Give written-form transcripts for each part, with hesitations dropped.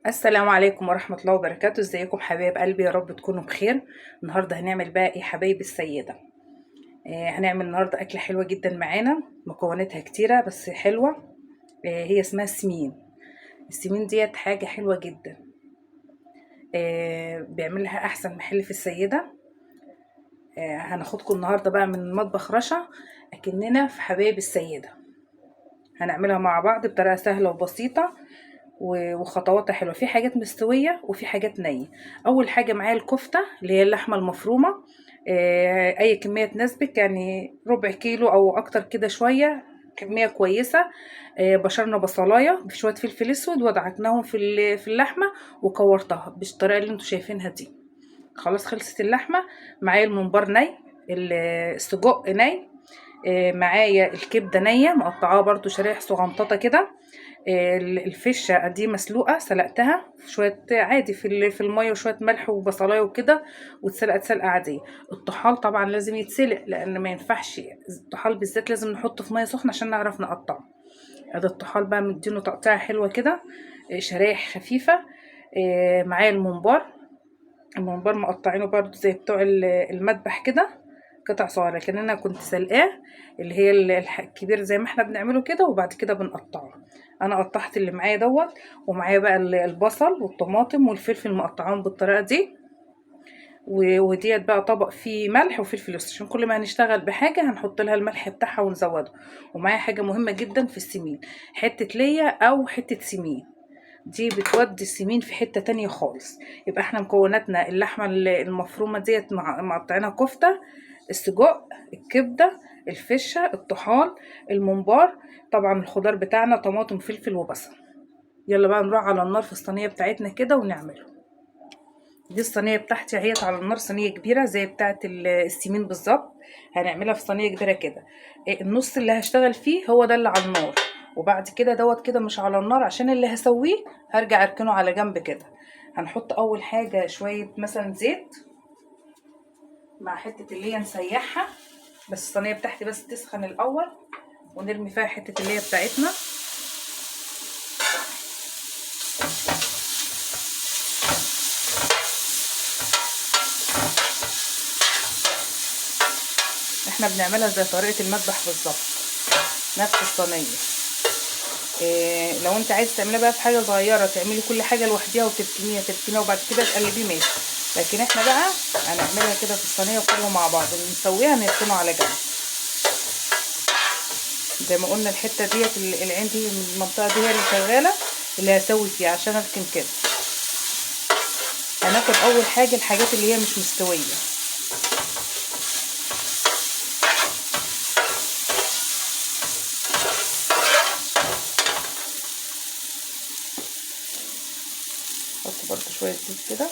السلام عليكم ورحمة الله وبركاته. ازيكم حبايب قلبي؟ يا رب تكونوا بخير. النهاردة هنعمل بقى ايه حبايب السيدة. هنعمل النهاردة أكلة حلوة جدا معانا، مكوناتها كتيرة بس حلوة. هي اسمها السمين. السمين ديت حاجة حلوة جدا. بيعملها أحسن محل في السيدة. هناخدكم النهاردة بقى من مطبخ رشا أكننا في حبايب السيدة. هنعملها مع بعض بطريقة سهلة وبسيطة وخطواتها حلوه. في حاجات مستويه وفي حاجات نيه. اول حاجه معايا الكفته اللي هي اللحمه المفرومه. اي كميه تناسبك، يعني ربع كيلو او اكتر كده شويه، كميه كويسه. بشرنا بصلايه بشويه فلفل اسود ودعكناهم في اللحمه وكورتها بالطريقه اللي انتوا شايفينها دي. خلاص خلصت اللحمه. معايا الممبار ني، السجق ني. معايا الكبده نيه مقطعاها برضو شرايح صغنططه كده. الفشه دي مسلوقه، سلقتها شويه عادي في الميه وشويه ملح وبصلايه وكده، واتسلقت سلقه عاديه. الطحال طبعا لازم يتسلق لان ما ينفعش. الطحال بالذات لازم نحطه في ميه سخنه عشان نعرف نقطعه. ادي الطحال بقى مدينه تقطيعه حلوه كده. شرايح خفيفه. معايا الممبار مقطعينه برضو زي بتوع المذبح كده، قطع صغيره، لكن انا كنت سلقاه اللي هي الكبير زي ما احنا بنعمله كده، وبعد كده بنقطعه. انا قطعت اللي معايا دوت. ومعايا بقى البصل والطماطم والفلفل مقطعاهم بالطريقه دي. وديت بقى طبق فيه ملح وفلفل اسود عشان كل ما هنشتغل بحاجه هنحط لها الملح بتاعها ونزوده. ومعايا حاجه مهمه جدا في السمين، حته ليا او حته سمين. دي بتودي السمين في حتة تانية خالص. يبقى احنا مكوناتنا اللحمة المفرومة ديت مقطعينها كفتة، السجق، الكبدة، الفشة، الطحال، الممبار. طبعا الخضار بتاعنا طماطم فلفل وبصل. يلا بقى نروح على النار في الصينية بتاعتنا كده ونعمله. دي الصينية بتاعتي اهيت على النار، صينية كبيرة زي بتاعة السمين بالظبط. هنعملها في صينية كبيرة كده. النص اللي هشتغل فيه هو ده اللي على النار، وبعد كده دوت كده مش على النار عشان اللي هسويه هرجع اركنه على جنب كده. هنحط اول حاجة شوية مثلا زيت مع حتة اللي هي نسيحها، بس الصينية بتاعتي بس تسخن الاول ونرمي فيها حتة اللي هي بتاعتنا. احنا بنعملها زي طريقة المذبح بالظبط، نفس الصينية. لو انت عايز تعملها بقى في حاجه صغيره تعملي كل حاجه لوحديها وتركنيها وبعد كده تقلبيه ماشي. لكن احنا بقى هنعملها كده في الصينيه كله مع بعض، اللي نسويها نركنه على جنب. زي ما قلنا الحته ديت العين دي من المنطقه دي هي اللي شغاله، اللي هسوي فيها عشان اركن كده. هناخد اول حاجه الحاجات اللي هي مش مستويه. احط برده شويه زيت كده.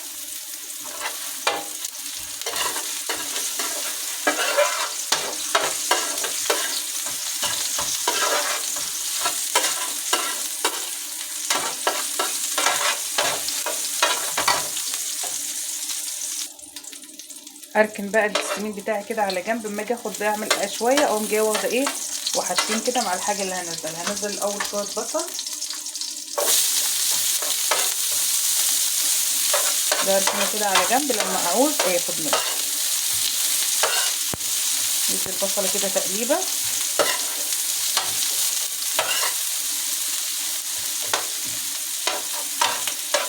اركن بقى السمين بتاعي كده على جنب. اما اجي اخد اعمل شويه اقوم جايه واخده ايه وحاطين كده مع الحاجه اللي هنزلها. هنزل الاول شويه بصل، ده اركنه كده على جنب لما اعوز ياخد منه. ندي البصله كده تقليبه.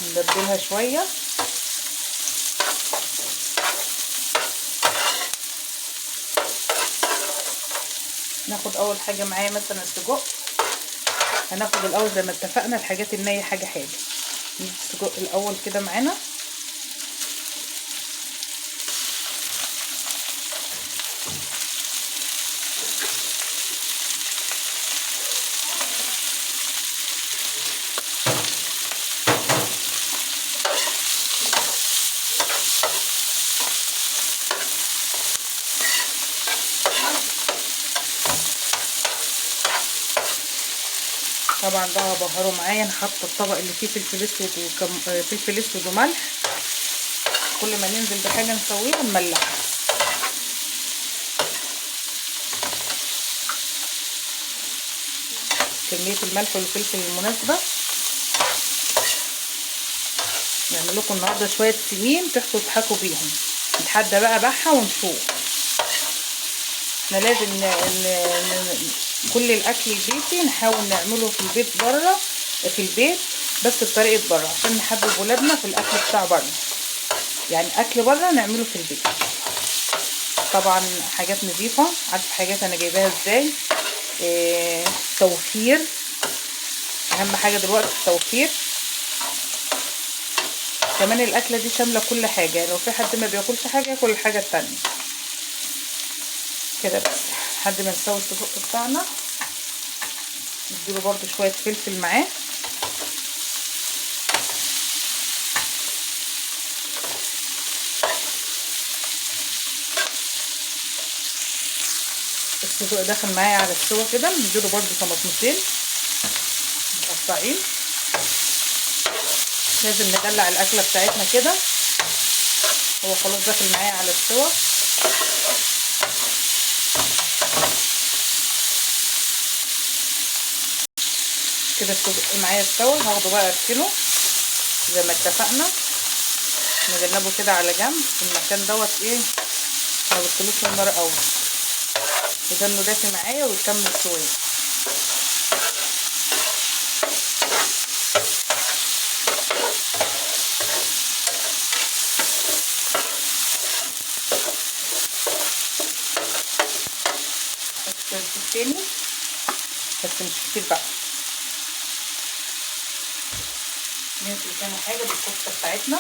نبدلها شويه. ناخد اول حاجه معايا مثلا السجق. هناخد الاول زي ما اتفقنا الحاجات النيه حاجه حاجه. ندي السجق الاول كده معانا. طبعا ده هبهره معايا. انا حاطه الطبق اللي فيه فلفل اسود فلفل اسود وملح. كل ما ننزل بحاجه نسويها نملحها. كميه الملح والفلفل المناسبه. نعمل لكم النهارده شويه سمين تحكوا تضحكوا بيهم نتحدى بقى بحة ونشوف. احنا لازم كل الاكل البيتي نحاول نعمله في البيت بره في البيت بس بطريقه بره عشان نحبب ولادنا في الاكل بتاع بره. يعني اكل بره نعمله في البيت طبعا حاجات نظيفه. عارفه حاجات انا جايباها ازاي؟ توفير. اهم حاجه دلوقتي التوفير. كمان الاكله دي شامله كل حاجه، لو في حد ما بياكلش حاجه ياكل الحاجه التانية كده. بس لحد ما نسوي السجق بتاعنا نديله برده شويه فلفل معاه. السجق داخل معايا على السوا كده، نديله برده طماطمتين مقطعين. لازم ندلع الاكله بتاعتنا كده. هو خلاص داخل معايا على السوا. كده السجق معايا استوى. هاخده بقى اركنه زي ما اتفقنا، نجنبه كده على جنب في المكان دوت. ايه ما بتطلوش النار قوي وده انه دافي معايا ويكمل شويه. بس تاني بس مش كتير بقى. ننزل تاني حاجه بالكفته بتاعتنا.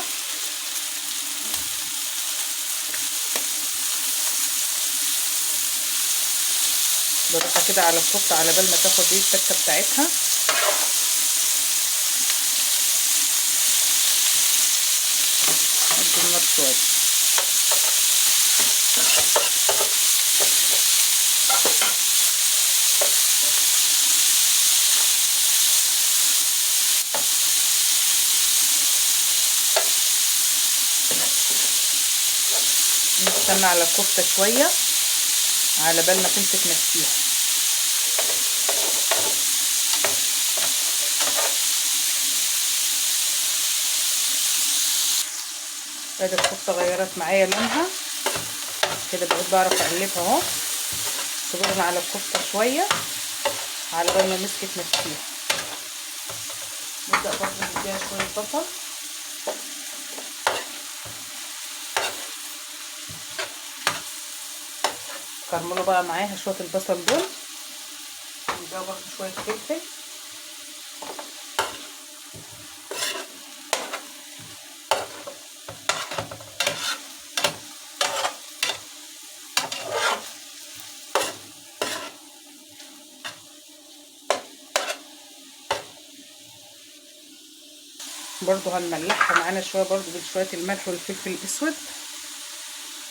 بالراحه كده على الكفته على بال ما تاخد ايه التكه بتاعتها. ادي النار شويه. نستنى على الكفته شويه على بال ما تمسك نفسيها. ادي الكفته غيرت معايا لونها كده، بقيت بعرف اقلبها اهو. صبرنا على الكفته شويه على بال ما مسكت نفسيها. نبدا برضه نديها شويه بصل. كرملوا بقى معاها شويه البصل دول. نديها برضه شويه فلفل. برضو هنملحها معانا شويه برضو بشويه الملح والفلفل الاسود.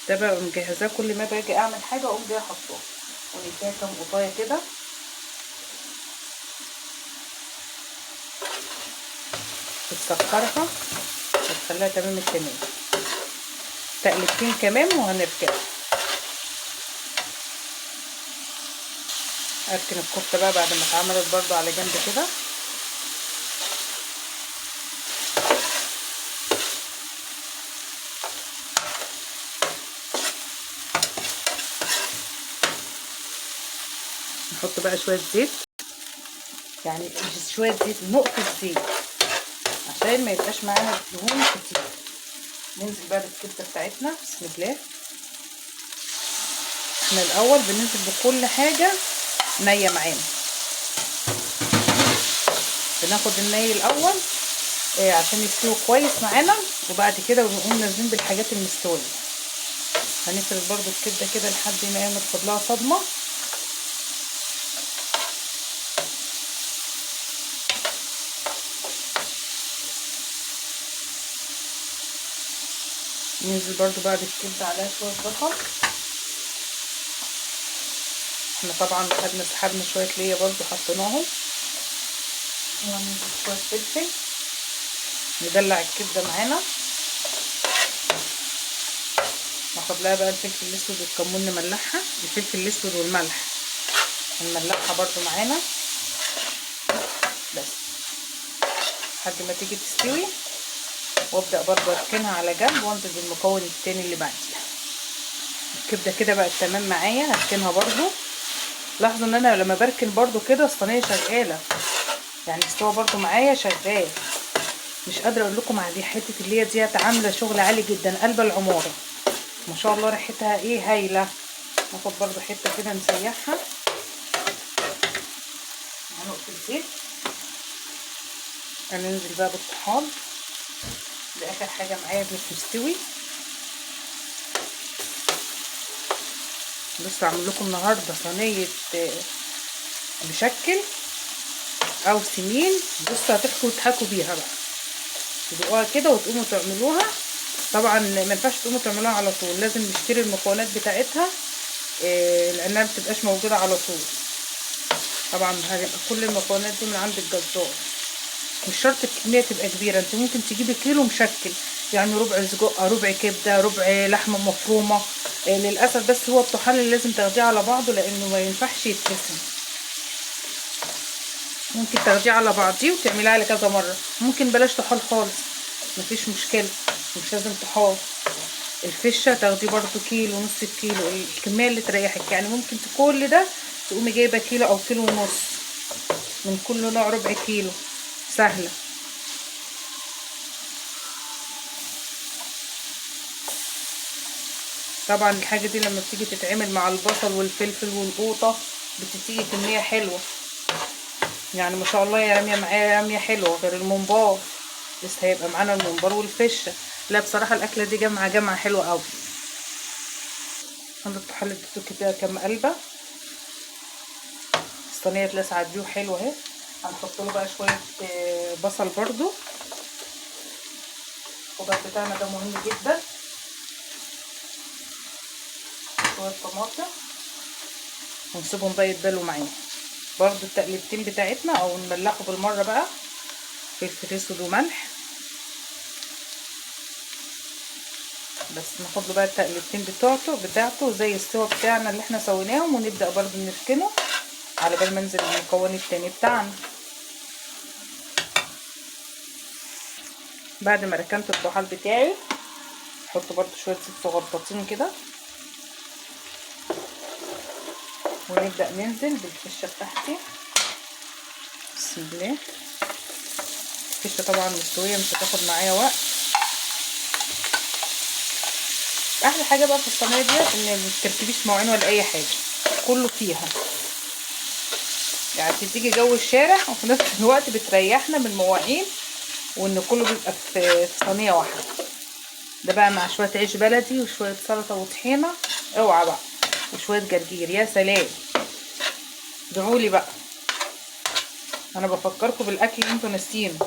ده بقى مجهزاه كل ما باجي اعمل حاجه اقوم جايه احطها. ونديها كام قطايه كده بتسكرها وتخليها تمام التمام. تقلبتين كمان وهنرجع. اركن الكفته بقى بعد ما اتعملت برضو على جنب كده. نحط بقى شويه زيت، يعني مش شويه زيت، نقطه زيت عشان ما يبقاش معانا دهون كتير. ننزل بقى بالكبده بتاعتنا. بسم الله. احنا الاول بننزل بكل حاجه نيه معانا. بناخد الني الاول عشان يستوي كويس معانا، وبعد كده بنقوم نازلين بالحاجات المستويه. هنفرد برضو الكبده كده لحد ما ناخد لها صدمه. ننزل برضو بعد الكبده عليها شويه بصل. احنا طبعا خدنا سحبنا شويه ليا برضو حطيناهم. وننزل شويه فلفل. ندلع الكبده معانا. ناخد لها بقى الفلفل الاسود والكمون نملحها. الفلفل الاسود والملح هنملحها برضو معانا بس لحد ما تيجي تستوي. وابدا برضو اركنها على جنب وانزل بالمكون التاني اللي بعديها. الكبده كده بقت تمام معايا، هركنها برضو. لاحظوا ان انا لما بركن برضو كده الصينيه شغاله، يعني استوى برضو معايا شغال. مش قادره اقول لكم على دي حته اللي هي ديت عامله شغل عالي جدا، قلب العماره ما شاء الله، ريحتها ايه هايله. ناخد برضو حته كده نسيحها مع نقطه زيت. هننزل بقى بالطحال، ده اخر حاجه معايا مش مستوي. بصوا اعمل لكم النهارده صينيه مشكل او سمين. بصوا هتحكوا وتضحكوا بيها بقى، تدوقوها كده وتقوموا تعملوها. طبعا ما ينفعش تقوموا تعملوها على طول، لازم نشتري المكونات بتاعتها لانها ما بتبقاش موجوده على طول. طبعا هيبقى كل المكونات دي من عند الجزار. مش شرط الكميه تبقى كبيره، انت ممكن تجيبي كيلو مشكل، يعني ربع سجق، ربع كبده، ربع لحمه مفرومه. للاسف بس هو الطحال اللي لازم تاخديه على بعضه لانه ما ينفعش يتقسم. ممكن تاخديه على بعضيه وتعمليه على كذا مره، ممكن بلاش طحال خالص مفيش مشكله، مش لازم طحال. الفشه تاخديه برضو كيلو، نص كيلو، الكميه اللي تريحك. يعني ممكن كل ده تقومي جايبه كيلو او كيلو ونص من كل نوع، ربع كيلو، سهله. طبعا الحاجه دي لما بتيجي تتعمل مع البصل والفلفل والقوطه بتديكي كميه حلوه، يعني ما شاء الله يا راميه معايا راميه حلوه غير الممبار. لسه هيبقى معانا الممبار والفشه. لا بصراحه الاكله دي جامعه حلوه قوي. عند الطحال اديته كده كام قلبه، الصينيه اتلسعت بيه حلوه اهي. هنحط له بقى شويه بصل برضو، الخضار بتاعنا ده مهم جدا. شويه طماطم ونسيبهم بقى يتبلوا معانا برضو التقليبتين بتاعتنا، او نملحه بالمره بقى، فلفل اسود وملح. بس ناخد له بقى التقليبتين بتاعته زي السوا بتاعنا اللي احنا سويناهم، ونبدا برضو نركنه على بال ما ننزل المكون التاني بتاعنا. بعد ما ركنت الطحال بتاعي احط برضو شويه زيت صغنطاطين كده، ونبدا ننزل بالفشه بتاعتي. بسم الله. الفشه طبعا مستويه مش هتاخد معايا وقت. احلى حاجه بقى في الصينيه ديت ان ما تركبيش مواعين ولا اي حاجه، كله فيها، يعني بتديكي جو الشارع وفي نفس الوقت بتريحنا من المواعين، وان كله بيبقى في صينيه واحده. ده بقى مع شويه عيش بلدي وشويه سلطه وطحينه، اوعى بقى، وشويه جرجير، يا سلام. ادعولي بقى، انا بفكركم بالاكل اللي انتوا ناسيينه.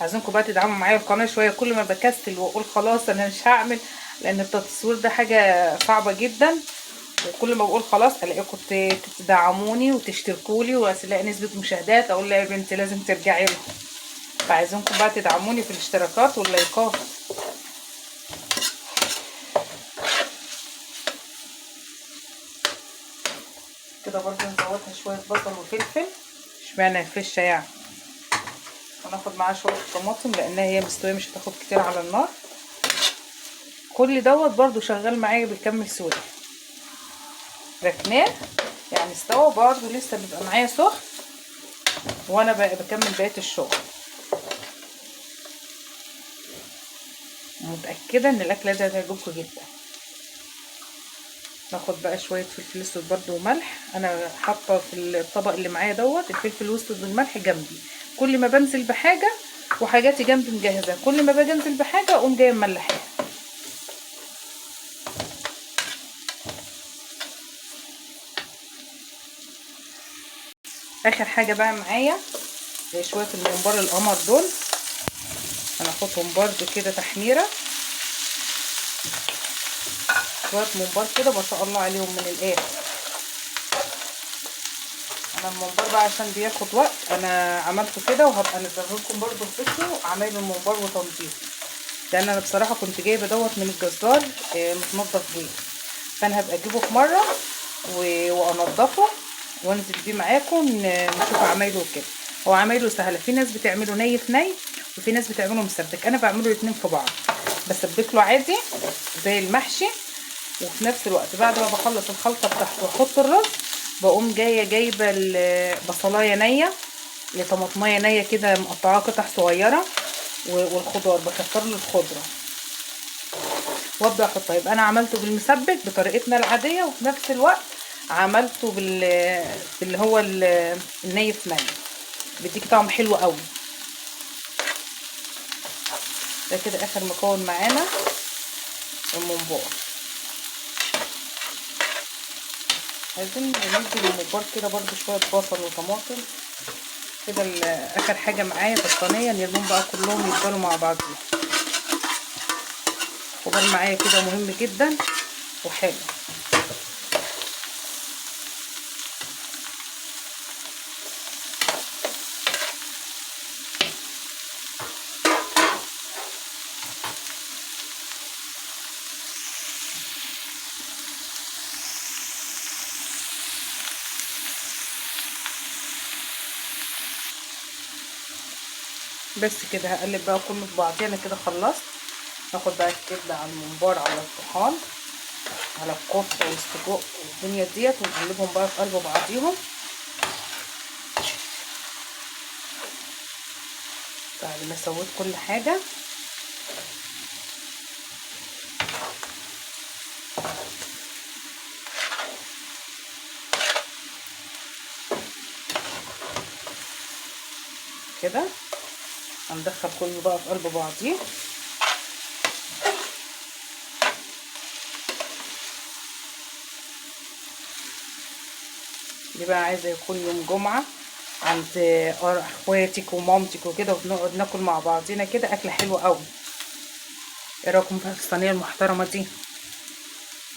عايزينكم بقى تدعموا معايا القناه شويه. كل ما بكسل واقول خلاص انا مش هعمل، لان التصوير ده حاجه صعبه جدا، وكل ما بقول خلاص الاقيكم تدعموني وتشتركولي والاقي نسبه مشاهدات، اقول لا يا بنتي لازم ترجعي لهم. فعايزينكم بقى تدعموني في الاشتراكات واللايكات. كده برضه نزودها شويه بصل وفلفل، اشمعنى الفشه يعني. وناخد معاها شويه طماطم لانها هي مستويه مش هتاخد كتير على النار. كل دوت برضه شغال معايا بيكمل سوا. ركناه يعني استوى برضه لسه بيبقى معايا سخن، وانا بكمل بقيه الشغل. متاكده ان الاكله دي هتعجبكم جدا. ناخد بقى شويه فلفل اسود برده وملح. انا حاطه في الطبق اللي معايا دوت الفلفل الاسود والملح جنبي، كل ما بنزل بحاجه وحاجاتي جنبي مجهزه، كل ما باجي انزل بحاجه اقوم جايه مملحاها. اخر حاجه بقى معايا شويه الممبار القمر دول، هناخدهم برده كده تحميره. شويه ممبار كده ما شاء الله عليهم من الاخر. انا الممبار بقى عشان بياخد وقت انا عملته كده، وهبقى انزله لكم برده فيديو عمايل الممبار وتنظيفه، لان انا بصراحه كنت جايبه دوت من الجزار متنضف بيه، فانا هبقى اجيبه في مره وانضفه وانزل بيه معاكم نشوف عمايله وكده. هو عمايله سهله، في ناس بتعمله ني في ني، وفي ناس بتعمله مسبك. انا بعمله الاتنين في بعض، بسبك له عادي زي المحشي، وفي نفس الوقت بعد ما بخلص الخلطه بتاعته واحط الرز بقوم جايبه البصلايه نيه، طماطمايه نيه كده مقطعاها قطع صغيره، والخضار بكتر له الخضره وابدا احطها. يبقى انا عملته بالمسبك بطريقتنا العاديه، وفي نفس الوقت عملته باللي هو الني في ني، بيديك طعم حلو قوي. ده كده اخر مكون معانا الممبار. عايزين ندي للممبار كده برده شويه بصل وطماطم كده. اخر حاجه معايا في الصينيه نرميهم بقى كلهم يفضلوا مع بعضهم. الخضار معايا كده مهم جدا وحلو. بس كده هقلب بقى كله في بعضيه. انا كده خلصت. هاخد بقى الكبده على الممبار على الطحال على الكفته والسجق والدنيا ديت، ونقلبهم بقى في قلب بعضيهم. بعد ما سويت كل حاجه كده هندخل كله بقى في قلب بعضيه. دي بقى عايزه يكون يوم جمعه عند اخواتك ومامتك وكده، وبنقعد ناكل مع بعضينا كده اكله حلوه قوي. ايه رايكم بقى في الصينيه المحترمه دي؟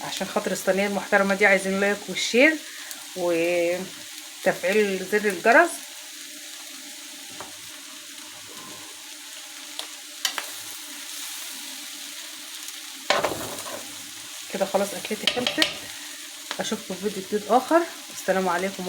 عشان خاطر الصينيه المحترمه دي عايزين لايك والشير وتفعيل زر الجرس. كده خلاص اكلتي خلصت. اشوفكم في فيديو جديد اخر. السلام عليكم.